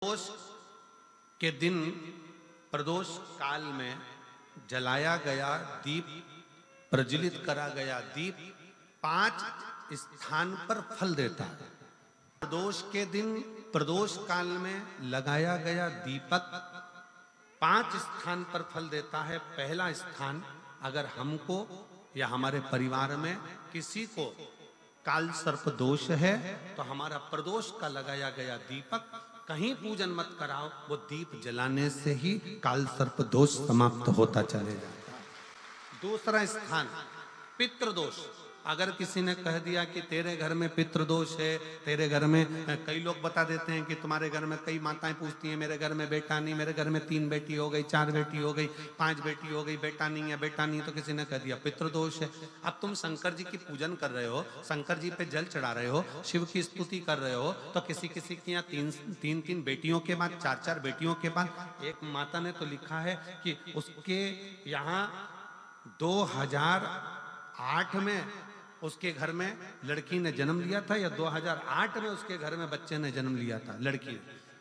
प्रदोष के दिन प्रदोष काल में जलाया गया दीप, प्रज्वलित करा गया दीप 5 स्थान पर फल देता है। प्रदोष के दिन प्रदोष काल में लगाया गया दीपक 5 स्थान पर फल देता है। पहला स्थान, अगर हमको या हमारे परिवार में किसी को काल सर्प दोष है तो हमारा प्रदोष का लगाया गया दीपक कहीं पूजन मत कराओ, वो दीप जलाने से ही काल सर्प दोष समाप्त होता चले जाता है। दूसरा स्थान पितृदोष, अगर किसी ने कह दिया कि तेरे घर में पितृदोष है, तेरे घर में, कई लोग बता देते हैं कि तुम्हारे घर में, कई माताएं पूछती हैं मेरे घर में बेटा नहीं, मेरे घर में 3 बेटी हो गई, 4 बेटी हो गई, 5 बेटी हो गई, बेटा नहीं है, बेटा नहीं, तो किसी ने कह दिया पितृदोष है। अब तुम शंकर जी की पूजन कर रहे हो, शंकर जी पे जल चढ़ा रहे हो, शिव की स्तुति कर रहे हो, तो किसी किसी की यहाँ 3 बेटियों के बाद, 4 बेटियों के बाद, एक माता ने तो लिखा है कि उसके यहाँ 2008 में उसके घर में लड़की ने जन्म लिया था, या 2008 में उसके घर में बच्चे ने जन्म लिया था, लड़की ने।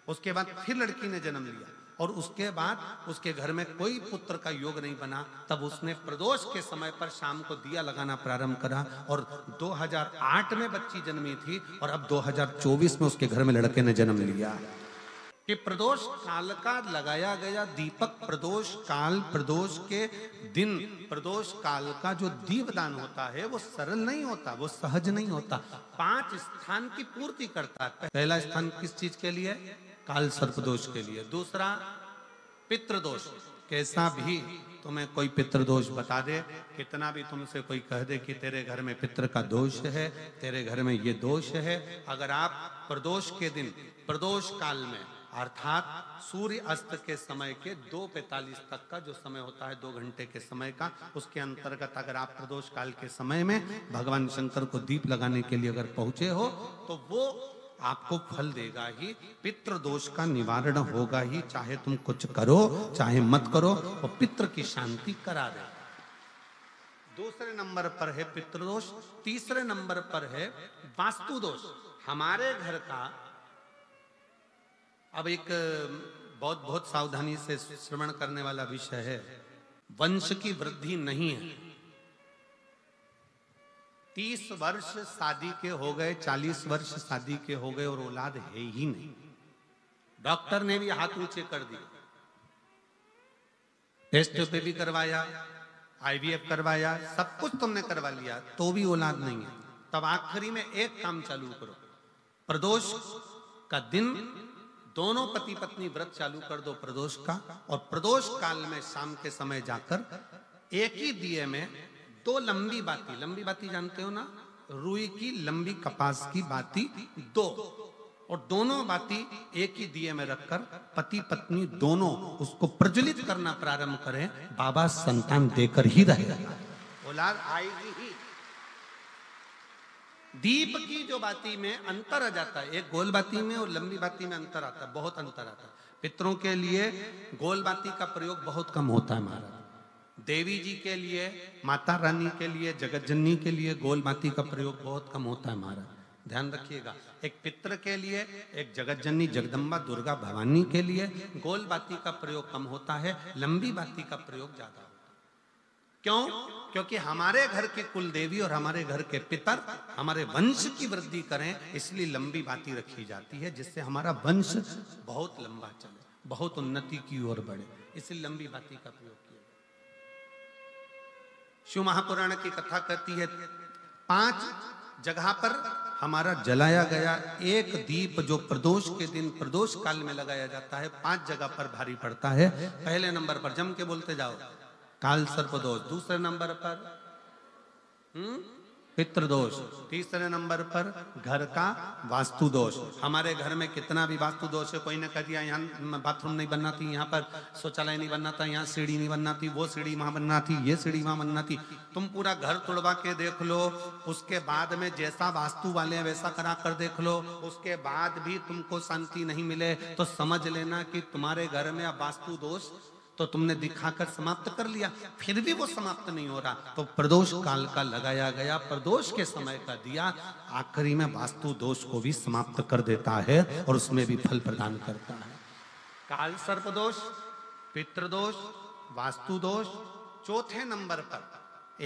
उसके बाद फिर लड़की ने जन्म लिया और उसके बाद उसके घर में कोई पुत्र का योग नहीं बना। तब उसने प्रदोष के समय पर शाम को दिया लगाना प्रारंभ करा और 2008 में बच्ची जन्मी थी और अब 2024 में उसके घर में लड़के ने जन्म लिया। कि प्रदोष काल का लगाया गया दीपक, प्रदोष काल, प्रदोष के दिन, प्रदोष काल का जो दीपदान होता है वो सरल नहीं होता, वो सहज नहीं होता, 5 स्थान की पूर्ति करता है। पहला स्थान किस चीज के लिए? काल सर्पदोष के लिए। दूसरा पितृदोष, कैसा भी तुम्हें कोई पितृदोष बता दे, कितना भी तुमसे कोई कह दे कि तेरे घर में पितृ का दोष है, तेरे घर में ये दोष है, अगर आप प्रदोष के दिन, प्रदोष काल में अर्थात सूर्य अस्त के समय के 2:45 तक का जो समय होता है, 2 घंटे के समय का, उसके अंतर्गत अगर आप प्रदोष काल के समय में भगवान शंकर को दीप लगाने के लिए अगर पहुंचे हो तो वो आपको फल देगा ही, पितृदोष का निवारण होगा ही, चाहे तुम कुछ करो चाहे मत करो, वो पितृ की शांति करा दे। दूसरे नंबर पर है पितृदोष। तीसरे नंबर पर है वास्तु दोष। हमारे घर का, अब एक बहुत सावधानी से श्रवण करने वाला विषय है, वंश की वृद्धि नहीं है। 30 वर्ष शादी के हो गए, 40 वर्ष शादी के हो गए और औलाद है ही नहीं। डॉक्टर ने भी हाथ ऊंचे कर दिए, टेस्ट पे भी करवाया, IVF करवाया, सब कुछ तुमने करवा लिया, तो भी औलाद नहीं है। तब आखिरी में एक काम चालू करो, प्रदोष का दिन दोनों पति पत्नी व्रत चालू कर दो प्रदोष का, और प्रदोष काल में शाम के समय जाकर एक ही दिए में 2 लंबी बाती जानते हो ना, रुई की लंबी कपास की बाती 2, और दोनों बाती एक ही दिए में रखकर पति पत्नी दोनों उसको प्रज्वलित करना प्रारंभ करें। बाबा संतान देकर ही रहेगा, औलाद आएगी ही। दीप की जो बाती में अंतर आ जाता है, एक गोल बाती में और लंबी बाती में अंतर आता है, बहुत अंतर आता है। पितरों के लिए गोल बाती का प्रयोग बहुत कम होता है महाराज। देवी जी के लिए, माता रानी के लिए, जगत जननी के लिए गोल बाती का प्रयोग बहुत कम होता है महाराज, ध्यान रखिएगा। एक पितर के लिए, एक जगत जननी जगदम्बा दुर्गा भवानी के लिए गोल बाती का प्रयोग कम होता है, लंबी बाती का प्रयोग ज्यादा होता है। क्यों? क्योंकि हमारे घर के कुल देवी और हमारे घर के पितर हमारे वंश की वृद्धि करें, इसलिए लंबी बाती रखी जाती है, जिससे हमारा वंश बहुत लंबा चले, बहुत उन्नति की ओर बढ़े, इसलिए लंबी बाती का प्रयोग किया। शिव महापुराण की कथा कहती है 5 जगह पर हमारा जलाया गया एक दीप जो प्रदोष के दिन प्रदोष काल में लगाया जाता है, 5 जगह पर भारी पड़ता है। पहले नंबर पर जम के बोलते जाओ, काल सर्पदोष। दूसरे नंबर पर पितृदोष। तीसरे नंबर पर घर का वास्तु दोष। हमारे घर में कितना भी वास्तु दोष है, कोई ने कह दिया यहाँ बाथरूम नहीं बनना थी, यहाँ पर शौचालय नहीं बनना था, यहाँ सीढ़ी नहीं बनना थी, वो सीढ़ी वहां बनना थी, ये सीढ़ी वहां बनना थी। तुम पूरा घर तोड़वा के देख लो, उसके बाद में जैसा वास्तु वाले वैसा करा कर देख लो, उसके बाद भी तुमको शांति नहीं मिले तो समझ लेना कि तुम्हारे घर में अब वास्तु दोष तो तुमने दिखाकर समाप्त कर लिया, फिर भी वो समाप्त नहीं हो रहा, तो प्रदोष काल का लगाया गया प्रदोष के समय का दिया आखिरी में वास्तु दोष को भी समाप्त कर देता है और उसमें भी फल प्रदान करता है। काल सर्प दोष, पितृदोष, वास्तु दोष। चौथे नंबर पर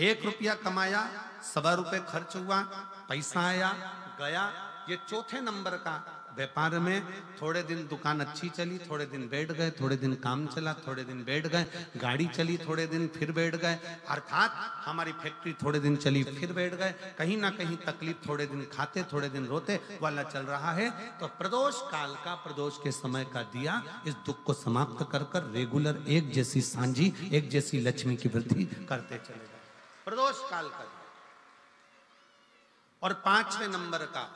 1 रुपया कमाया, 1.25 रुपये खर्च हुआ, पैसा आया गया। ये चौथे नंबर का व्यापार में थोड़े दिन दुकान अच्छी चली, थोड़े दिन बैठ गए, थोड़े दिन काम चला, थोड़े दिन बैठ गए, गाड़ी चली, थोड़े दिन फिर बैठ गए, अर्थात हमारी फैक्ट्री थोड़े दिन चली फिर बैठ गए। कहीं ना कहीं तकलीफ, थोड़े दिन खाते थोड़े दिन रोते वाला चल रहा है। तो प्रदोष काल का, प्रदोष के समय का दिया इस दुख को समाप्त कर कर रेगुलर एक जैसी सांझी, एक जैसी लक्ष्मी की वृद्धि करते चले गए। प्रदोष काल का। और 5वें नंबर का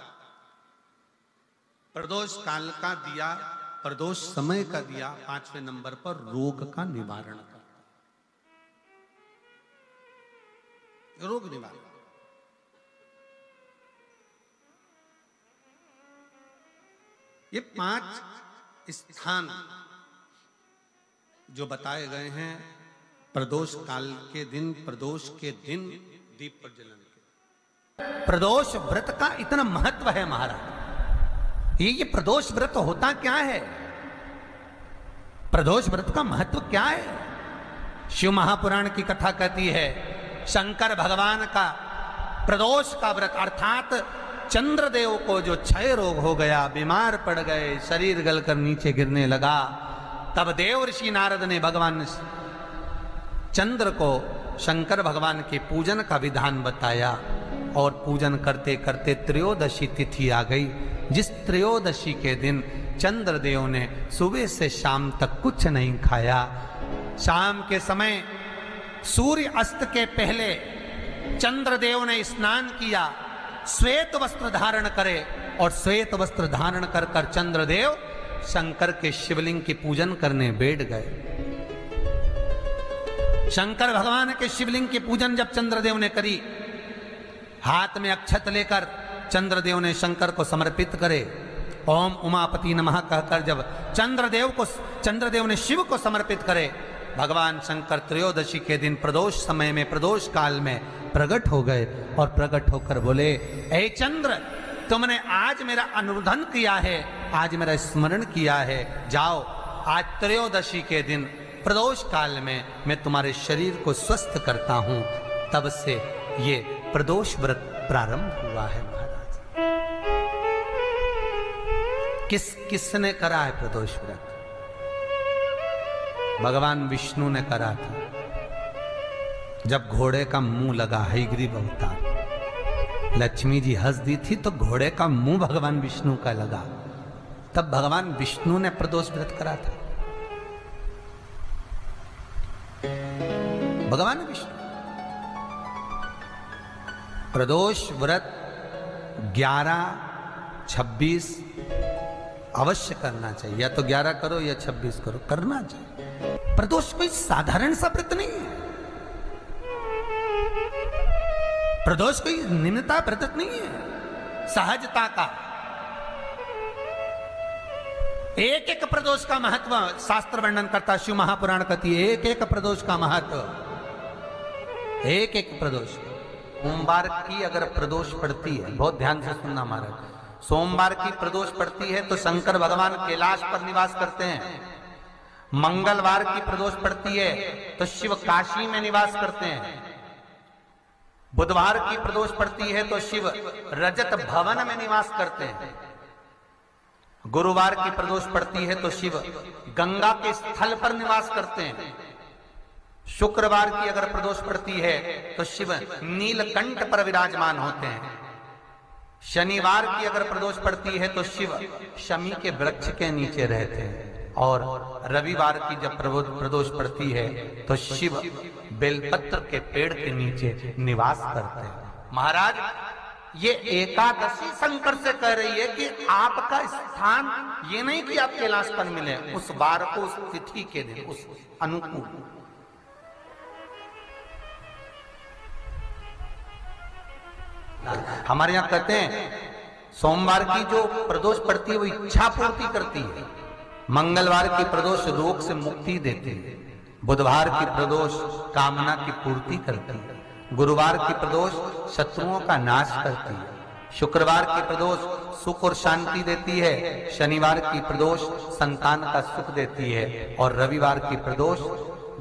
प्रदोष काल का दिया, प्रदोष समय का दिया 5वें नंबर पर रोग का निवारण का, रोग निवारण। ये 5 स्थान जो बताए गए हैं प्रदोष काल के दिन, प्रदोष के दिन दीप प्रज्वलन के। प्रदोष व्रत का इतना महत्व है महाराज। ये प्रदोष व्रत होता क्या है? प्रदोष व्रत का महत्व क्या है? शिव महापुराण की कथा कहती है शंकर भगवान का प्रदोष का व्रत, अर्थात चंद्रदेव को जो क्षय रोग हो गया, बीमार पड़ गए, शरीर गलकर नीचे गिरने लगा, तब देव ऋषि नारद ने भगवान चंद्र को शंकर भगवान के पूजन का विधान बताया। और पूजन करते करते त्रयोदशी तिथि आ गई, जिस त्रयोदशी के दिन चंद्रदेव ने सुबह से शाम तक कुछ नहीं खाया। शाम के समय सूर्य अस्त के पहले चंद्रदेव ने स्नान किया, श्वेत वस्त्र धारण करे, और श्वेत वस्त्र धारण कर कर चंद्रदेव शंकर के शिवलिंग की पूजन करने बैठ गए। शंकर भगवान के शिवलिंग की पूजन जब चंद्रदेव ने करी, हाथ में अक्षत लेकर चंद्रदेव ने शंकर को समर्पित करे, ओम उमापति नमः कहकर जब चंद्रदेव ने शिव को समर्पित करे, भगवान शंकर त्रयोदशी के दिन प्रदोष समय में, प्रदोष काल में प्रकट हो गए। और प्रकट होकर बोले, ऐ चंद्र, तुमने आज मेरा अनुरोधन किया है, आज मेरा स्मरण किया है, जाओ आज त्रयोदशी के दिन प्रदोष काल में मैं तुम्हारे शरीर को स्वस्थ करता हूं। तब से ये प्रदोष व्रत प्रारंभ हुआ है महाराज। किसने करा है प्रदोष व्रत? भगवान विष्णु ने करा था। जब घोड़े का मुंह लगा, हयग्रीव अवतार, लक्ष्मी जी हंस दी थी तो घोड़े का मुंह भगवान विष्णु का लगा, तब भगवान विष्णु ने प्रदोष व्रत करा था। भगवान विष्णु प्रदोष व्रत 11, 26 अवश्य करना चाहिए। या तो 11 करो या 26 करो, करना चाहिए। प्रदोष कोई साधारण सा व्रत नहीं है। प्रदोष कोई निम्नता व्रत नहीं है, सहजता का। एक एक प्रदोष का महत्व शास्त्र वर्णन करता, शिव महापुराण कहती है एक एक प्रदोष का महत्व, एक एक प्रदोष। सोमवार की अगर प्रदोष पड़ती है, बहुत ध्यान से सुनना महाराज, सोमवार की प्रदोष पड़ती है तो शंकर भगवान कैलाश पर निवास करते हैं। मंगलवार की प्रदोष पड़ती है तो शिव काशी में निवास करते हैं। बुधवार की प्रदोष पड़ती है तो शिव रजत भवन में निवास करते हैं। गुरुवार की प्रदोष पड़ती है तो शिव गंगा के स्थल पर निवास करते हैं। शुक्रवार की अगर प्रदोष पड़ती है तो शिव नीलकंठ पर विराजमान होते हैं। शनिवार की अगर प्रदोष पड़ती है तो शिव शमी के वृक्ष के नीचे रहते हैं। और रविवार की जब प्रदोष पड़ती है तो शिव बेलपत्र के पेड़ के नीचे निवास करते हैं। महाराज, ये एकादशी शंकर से कह रही है कि आपका स्थान ये नहीं कि आप कैलाश पर मिले, उस वार को, उस तिथि के दिन, उस अनुकूल। हमारे यहां कहते हैं सोमवार की जो प्रदोष पड़ती है वो इच्छा पूर्ति करती है। मंगलवार की प्रदोष रोग से मुक्ति देती है। बुधवार की प्रदोष कामना की पूर्ति करती है। गुरुवार की प्रदोष शत्रुओं का नाश करती है। शुक्रवार की प्रदोष सुख और शांति देती है, शनिवार की प्रदोष संतान का सुख देती है, और रविवार की प्रदोष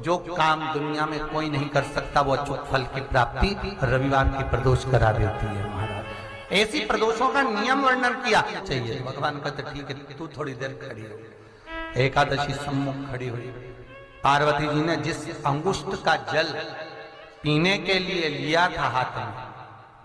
जो काम दुनिया में कोई नहीं कर सकता वो अचूक फल की प्राप्ति रविवार की प्रदोष करा देती है महाराज। ऐसी प्रदोषों का नियम वर्णन किया चाहिए। भगवान कहते ठीक है तू थोड़ी देर खड़ी हो। एकादशी सम्मुख खड़ी हुई, पार्वती जी ने जिस अंगुष्ठ का जल पीने के लिए लिया था हाथ में,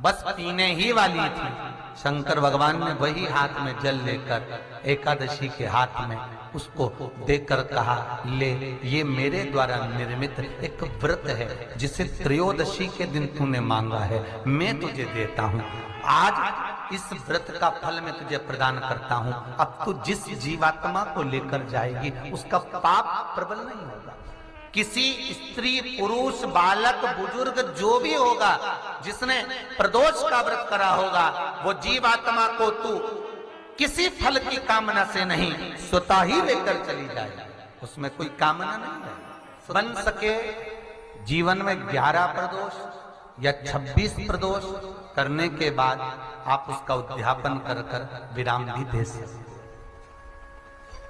बस पीने ही वाली थी, शंकर भगवान ने वही हाथ में जल लेकर एकादशी के हाथ में उसको देकर कहा ले, ये मेरे द्वारा निर्मित एक व्रत है जिसे त्रयोदशी के दिन तूने मांगा है, मैं तुझे देता हूँ। आज इस व्रत का फल मैं तुझे प्रदान करता हूँ। अब तू जिस जीवात्मा को लेकर जाएगी उसका पाप प्रबल नहीं होगा। किसी स्त्री पुरुष बालक बुजुर्ग जो भी होगा जिसने प्रदोष का व्रत करा होगा वो जीवात्मा को तू किसी फल की कामना से नहीं स्वतः ही लेकर चली जाए, उसमें कोई कामना नहीं है। बन सके जीवन में 11 प्रदोष या 26 प्रदोष करने के बाद आप उसका उद्यापन कर कर विराम भी दे सकते,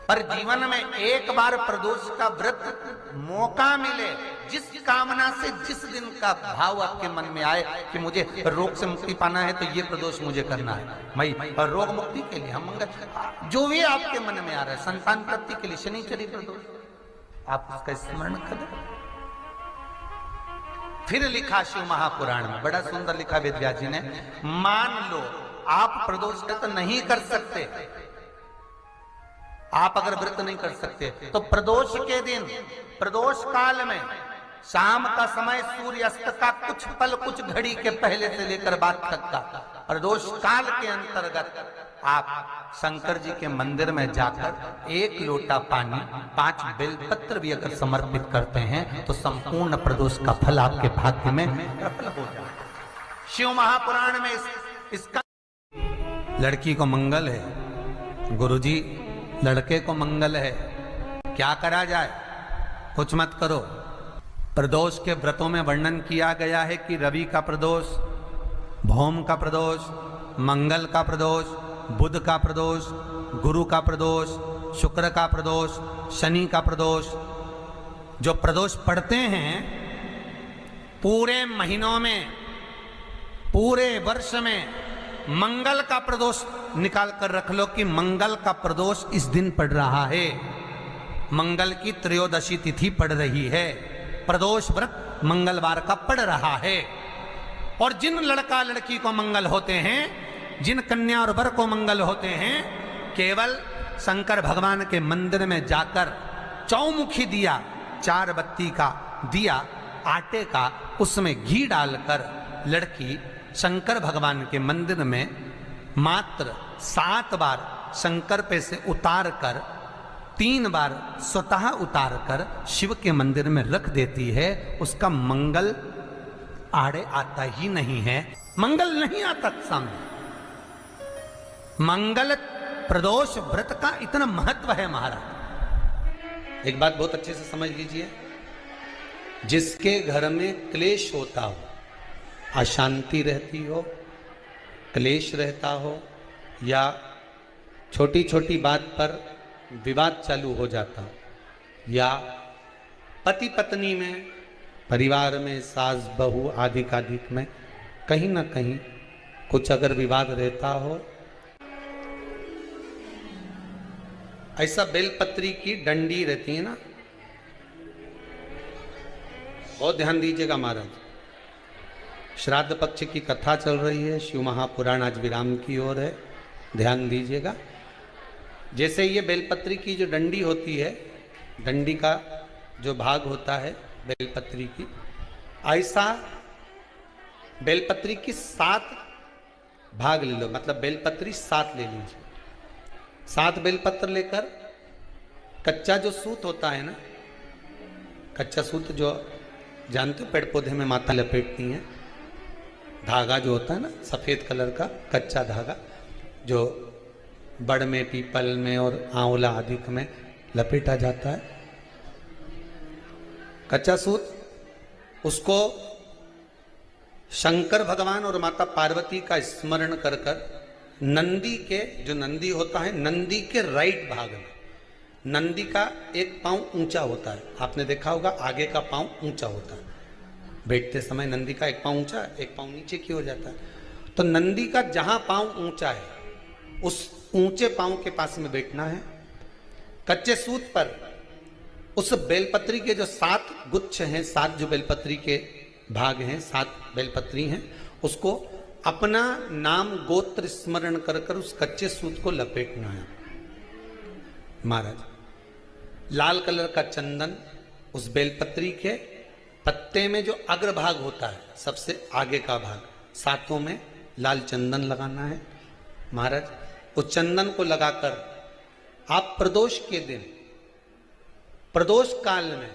पर जीवन में एक बार प्रदोष का व्रत मौका मिले, जिस कामना से जिस दिन का भाव आपके मन में आए कि मुझे रोग से मुक्ति पाना है तो ये प्रदोष मुझे करना है, मैं रोग मुक्ति के लिए हम मंगल जो भी आपके मन में आ रहा है, संतान प्राप्ति के लिए शनिचरी प्रदोष आप उसका स्मरण करें। फिर लिखा शिव महापुराण में, बड़ा सुंदर लिखा वेद व्यास जी ने, मान लो आप प्रदोष व्रत नहीं कर सकते, आप अगर व्रत नहीं कर सकते तो प्रदोष के दिन प्रदोष काल में शाम का समय सूर्यास्त का कुछ पल कुछ घड़ी के पहले से लेकर बाद तक का प्रदोष काल के अंतर्गत आप शंकर जी के मंदिर में जाकर 1 लोटा पानी 5 बेलपत्र भी अगर समर्पित करते हैं तो संपूर्ण प्रदोष का फल आपके भाग्य में प्रबल हो जाए। शिव महापुराण में इसका लड़की को मंगल है, गुरुजी लड़के को मंगल है, क्या करा जाए? कुछ मत करो। प्रदोष के व्रतों में वर्णन किया गया है कि रवि का प्रदोष, भौम का प्रदोष, मंगल का प्रदोष, बुध का प्रदोष, गुरु का प्रदोष, शुक्र का प्रदोष, शनि का प्रदोष। जो प्रदोष पढ़ते हैं पूरे महीनों में, पूरे वर्ष में मंगल का प्रदोष निकाल कर रख लो कि मंगल का प्रदोष इस दिन पड़ रहा है, मंगल की त्रयोदशी तिथि पड़ रही है, प्रदोष व्रत मंगलवार का पड़ रहा है। और जिन लड़का लड़की को मंगल होते हैं, जिन कन्या और वर को मंगल होते हैं, केवल शंकर भगवान के मंदिर में जाकर चौमुखी दिया, 4 बत्ती का दिया आटे का, उसमें घी डालकर लड़की शंकर भगवान के मंदिर में मात्र 7 बार शंकर पे से उतार कर 3 बार स्वतः उतार कर शिव के मंदिर में रख देती है। उसका मंगल आड़े आता ही नहीं है, मंगल नहीं आता सामने। मंगल प्रदोष व्रत का इतना महत्व है महाराज। एक बात बहुत अच्छे से समझ लीजिए, जिसके घर में क्लेश होता हो, अशांति रहती हो, क्लेश रहता हो, या छोटी छोटी बात पर विवाद चालू हो जाता हो, या पति पत्नी में, परिवार में, सास बहू आदि कादिक में कहीं ना कहीं कुछ अगर विवाद रहता हो, ऐसा बेलपत्री की डंडी रहती है ना, बहुत ध्यान दीजिएगा महाराज। श्राद्ध पक्ष की कथा चल रही है, शिव महापुराण आज विराम की ओर है, ध्यान दीजिएगा। जैसे ये बेलपत्री की जो डंडी होती है, डंडी का जो भाग होता है बेलपत्री की, ऐसा बेलपत्री की 7 भाग ले लो, मतलब बेलपत्री 7 ले लीजिए। 7 बेलपत्र लेकर कच्चा जो सूत होता है ना, कच्चा सूत जो जानते हो पेड़ पौधे में माता लपेटती हैं, धागा जो होता है ना सफेद कलर का कच्चा धागा, जो बड़ में, पीपल में और आंवला आदि में लपेटा जाता है, कच्चा सूत, उसको शंकर भगवान और माता पार्वती का स्मरण कर कर नंदी के, जो नंदी होता है, नंदी के राइट भाग में, नंदी का एक पांव ऊंचा होता है। आपने देखा होगा आगे का पांव ऊंचा होता है, बैठते समय नंदी का एक पांव ऊंचा, एक पांव नीचे की हो जाता है। तो नंदी का जहां पांव ऊंचा है उस ऊंचे पांव के पास में बैठना है। कच्चे सूत पर उस बेलपत्री के जो 7 गुच्छ हैं, 7 जो बेलपत्री के भाग हैं, 7 बेलपत्री हैं, उसको अपना नाम गोत्र स्मरण कर कर उस कच्चे सूत को लपेटना है। महाराज लाल कलर का चंदन उस बेलपत्री के पत्ते में जो अग्रभाग होता है, सबसे आगे का भाग, 7 में लाल चंदन लगाना है। महाराज उस चंदन को लगाकर आप प्रदोष के दिन, प्रदोष काल में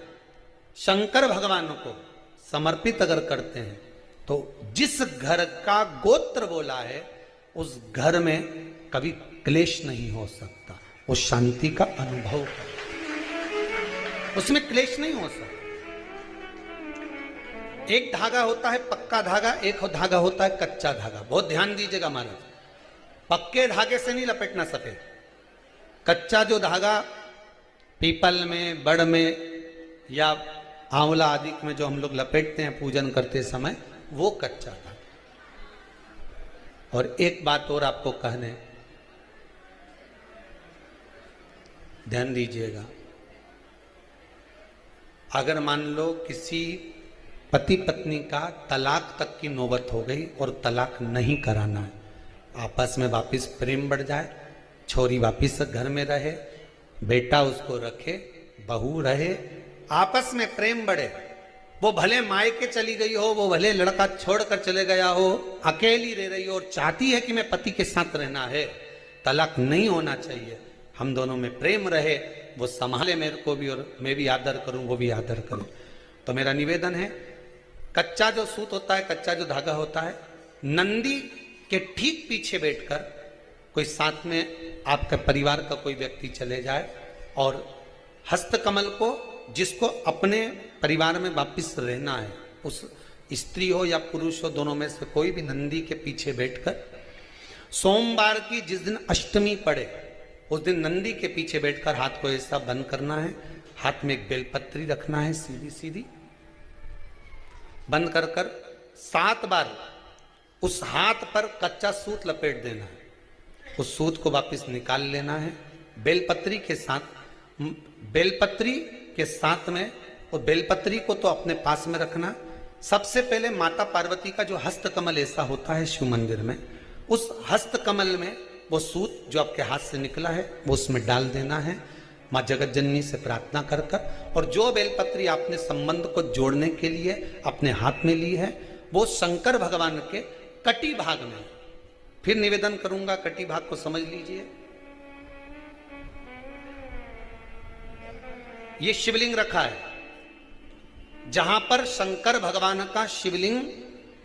शंकर भगवान को समर्पित अगर करते हैं तो जिस घर का गोत्र बोला है उस घर में कभी क्लेश नहीं हो सकता, वो शांति का अनुभव कर, उसमें क्लेश नहीं हो सकता। एक धागा होता है पक्का धागा, एक धागा होता है कच्चा धागा। बहुत ध्यान दीजिएगा महाराज, पक्के धागे से नहीं लपेटना सफेद। कच्चा जो धागा पीपल में, बड़ में या आंवला आदि में जो हम लोग लपेटते हैं पूजन करते समय, वो कच्चा धागा। और एक बात और आपको कहने, ध्यान दीजिएगा, अगर मान लो किसी पति पत्नी का तलाक तक की नौबत हो गई और तलाक नहीं कराना है, आपस में वापिस प्रेम बढ़ जाए, छोरी वापिस घर में रहे, बेटा उसको रखे, बहू रहे, आपस में प्रेम बढ़े, वो भले मायके चली गई हो, वो भले लड़का छोड़कर चले गया हो, अकेली रह रही हो और चाहती है कि मैं पति के साथ रहना है, तलाक नहीं होना चाहिए, हम दोनों में प्रेम रहे, वो संभाले मेरे को भी और मैं भी आदर करूं, वो भी आदर करे। तो मेरा निवेदन है, कच्चा जो सूत होता है, कच्चा जो धागा होता है, नंदी के ठीक पीछे बैठकर कोई साथ में आपके परिवार का कोई व्यक्ति चले जाए और हस्तकमल को, जिसको अपने परिवार में वापिस रहना है, उस स्त्री हो या पुरुष हो, दोनों में से कोई भी नंदी के पीछे बैठकर, सोमवार की जिस दिन अष्टमी पड़े उस दिन नंदी के पीछे बैठकर हाथ को ऐसा बंद करना है, हाथ में एक बेलपत्री रखना है, सीधी सीधी बंद कर कर 7 बार उस हाथ पर कच्चा सूत लपेट देना है, उस सूत को वापस निकाल लेना है, बेलपत्री के साथ, बेलपत्री के साथ में, और बेलपत्री को तो अपने पास में रखना। सबसे पहले माता पार्वती का जो हस्तकमल ऐसा होता है शिव मंदिर में, उस हस्तकमल में वो सूत जो आपके हाथ से निकला है वो उसमें डाल देना है, माँ जगत जननी से प्रार्थना कर कर, और जो बेलपत्री आपने संबंध को जोड़ने के लिए अपने हाथ में ली है वो शंकर भगवान के कटी भाग में, फिर निवेदन करूंगा कटी भाग को समझ लीजिए। ये शिवलिंग रखा है, जहां पर शंकर भगवान का शिवलिंग,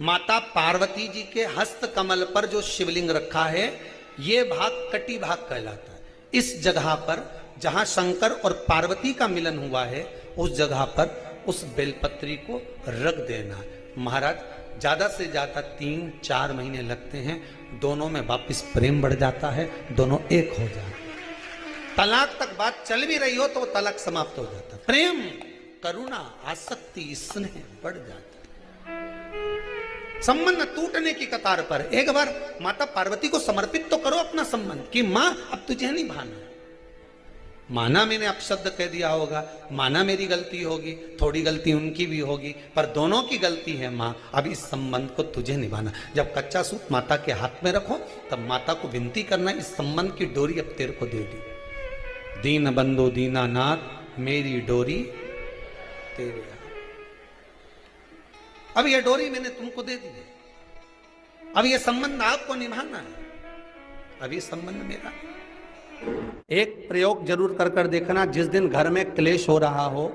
माता पार्वती जी के हस्त कमल पर जो शिवलिंग रखा है, ये भाग कटी भाग कहलाता है। इस जगह पर जहां शंकर और पार्वती का मिलन हुआ है, उस जगह पर उस बेलपत्री को रख देना है। महाराज ज्यादा से ज्यादा 3-4 महीने लगते हैं, दोनों में वापिस प्रेम बढ़ जाता है, दोनों एक हो जाते हैं। तलाक तक बात चल भी रही हो तो वो तलाक समाप्त हो जाता है, प्रेम, करुणा, आसक्ति, स्नेह बढ़ जाता है। संबंध टूटने की कतार पर एक बार माता पार्वती को समर्पित तो करो अपना संबंध कि मां अब तुझे नहीं भाना। माना मैंने अपशब्द कह दिया होगा, माना मेरी गलती होगी, थोड़ी गलती उनकी भी होगी, पर दोनों की गलती है मां, अब इस संबंध को तुझे निभाना। जब कच्चा सूत माता के हाथ में रखो तब माता को विनती करना, इस संबंध की डोरी अब तेरे को दे दी, दीन बंधु दीनानाथ मेरी डोरी तेरे, अब ये डोरी मैंने तुमको दे दी है, अब ये संबंध आपको निभाना है, अब ये संबंध मेरा। एक प्रयोग जरूर कर कर देखना, जिस दिन घर में क्लेश हो रहा हो,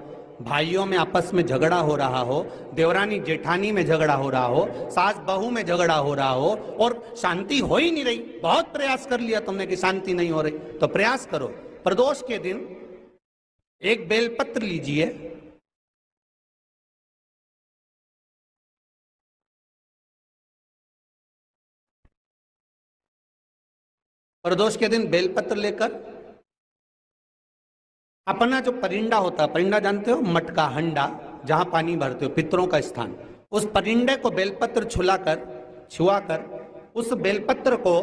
भाइयों में आपस में झगड़ा हो रहा हो, देवरानी जेठानी में झगड़ा हो रहा हो, सास बहू में झगड़ा हो रहा हो और शांति हो ही नहीं रही, बहुत प्रयास कर लिया तुमने कि शांति नहीं हो रही, तो प्रयास करो, प्रदोष के दिन एक बेलपत्र लीजिए, प्रदोष के दिन बेलपत्र लेकर अपना जो परिंडा होता है, परिंडा जानते हो, मटका, हंडा, जहां पानी भरते हो, पितरों का स्थान, उस परिंडे को बेलपत्र छुआकर उस बेलपत्र को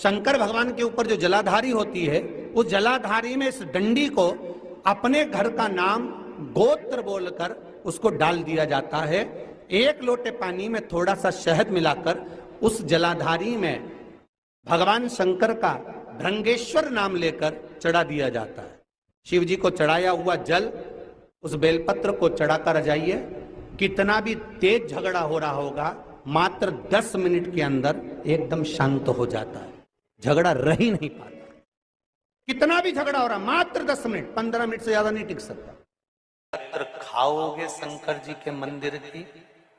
शंकर भगवान के ऊपर जो जलाधारी होती है, उस जलाधारी में इस डंडी को अपने घर का नाम गोत्र बोलकर उसको डाल दिया जाता है। एक लोटे पानी में थोड़ा सा शहद मिलाकर उस जलाधारी में भगवान शंकर का भृंगेश्वर नाम लेकर चढ़ा दिया जाता है। शिव जी को चढ़ाया हुआ जल उस बेलपत्र को चढ़ाकर जाइए, कितना भी तेज झगड़ा हो रहा होगा, मात्र 10 मिनट के अंदर एकदम शांत हो जाता है, झगड़ा रह ही नहीं पाता। कितना भी झगड़ा हो रहा, मात्र 10 मिनट, 15 मिनट से ज्यादा नहीं टिक सकता। पत्र खाओगे शंकर जी के मंदिर की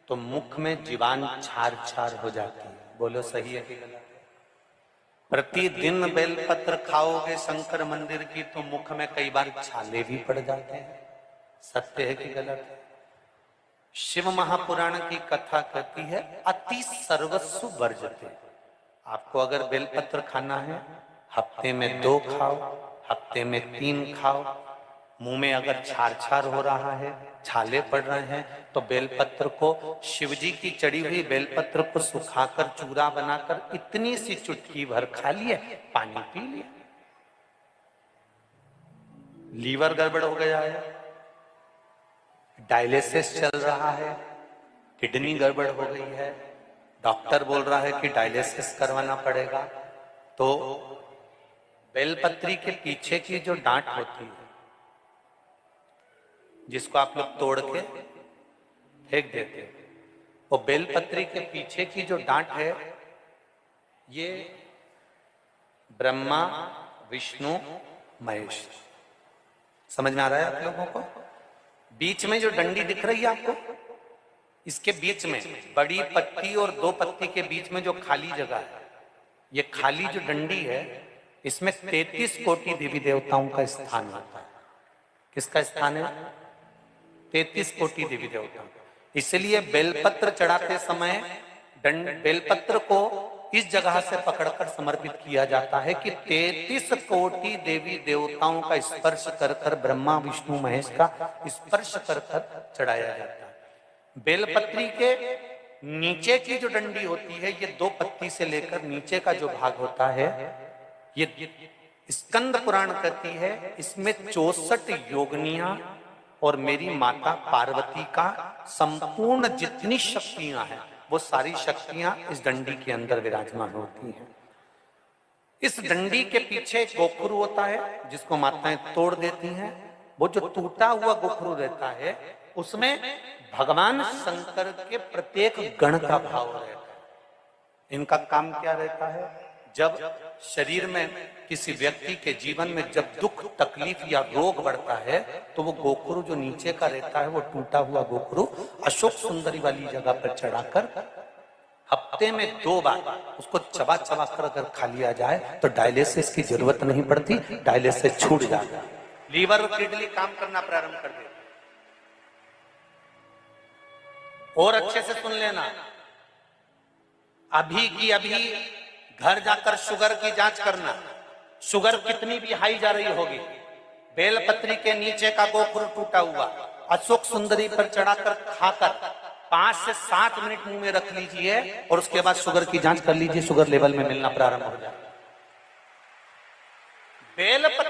तो मुख में जीवान छार छार हो जाती है। बोलो सही है कि गलत? प्रतिदिन बेलपत्र खाओगे शंकर मंदिर की तो मुख में कई बार छाले भी पड़ जाते हैं। सत्य है कि गलत है? शिव महापुराण की कथा कहती है अति सर्वस्व वर्जते। आपको अगर बेलपत्र खाना है, हफ्ते में 2 खाओ, हफ्ते में 3 खाओ। मुंह में अगर छार छार हो रहा है, छाले पड़ रहे हैं, तो बेलपत्र को, शिवजी की चढ़ी हुई बेलपत्र को सुखाकर चूरा बनाकर इतनी सी चुटकी भर खा लिए, पानी पी लिया। लीवर गड़बड़ हो गया है, डायलिसिस चल रहा है, किडनी गड़बड़ हो गई है, डॉक्टर बोल रहा है कि डायलिसिस करवाना पड़ेगा, तो बेलपत्री के पीछे की जो डांट होती है, जिसको आप लोग तोड़ के फेंक देते हैं, वो बेलपत्री के पीछे की जो डांट है, ये ब्रह्मा, विष्णु, महेश। समझ में आ रहा है आप लोगों को? बीच में जो डंडी दिख रही है आपको, इसके बीच में बड़ी पत्ती और 2 पत्ती के बीच में जो खाली जगह है, ये खाली जो डंडी है, इसमें 33 कोटि देवी देवताओं का स्थान होता है। किसका स्थान है? 33 कोटि देवी देवताओं। इसलिए बेलपत्र चढ़ाते समय बेलपत्र को इस जगह से पकड़कर समर्पित किया जाता है कि 33 कोटि देवी देवताओं का स्पर्श कर कर, ब्रह्मा, विष्णु, महेश का स्पर्श कर कर चढ़ाया जाता है। बेलपत्री के नीचे की जो डंडी होती है, ये 2 पत्ती से लेकर नीचे का जो भाग होता है, ये स्कंद पुराण कहती है, इसमें 64 योगनियां और मेरी माता पार्वती का संपूर्ण जितनी शक्तियां हैं, वो सारी शक्तियां इस डंडी के अंदर विराजमान होती हैं। इस डंडी के पीछे गोखरू होता है, जिसको माताएं तोड़ देती हैं। वो जो टूटा हुआ गोखरू रहता है, उसमें भगवान शंकर के प्रत्येक गण का भाव रहता है। इनका काम क्या रहता है? जब शरीर में किसी व्यक्ति के जीवन में जब दुख, तकलीफ या रोग बढ़ता है, तो वो गोखरू जो नीचे का रहता है, वो टूटा हुआ गोखरू अशोक सुंदरी वाली जगह पर चढ़ाकर हफ्ते में 2 बार उसको चबा चबा कर अगर खा लिया जाए तो डायलिसिस की जरूरत नहीं पड़ती, डायलिसिस छूट जाता है, लीवर और किडनी काम करना प्रारंभ कर देते। और अच्छे से सुन लेना, अभी की अभी घर जाकर शुगर की जांच करना। शुगर कितनी भी हाई जा रही होगी, बेलपत्री के नीचे का गोखरू टूटा हुआ अशोक सुंदरी पर चढ़ाकर खाकर 5 से 7 मिनट मुंह में रख लीजिए और उसके बाद शुगर की जांच कर लीजिए, शुगर लेवल में मिलना प्रारंभ हो जाए। बेलपत्री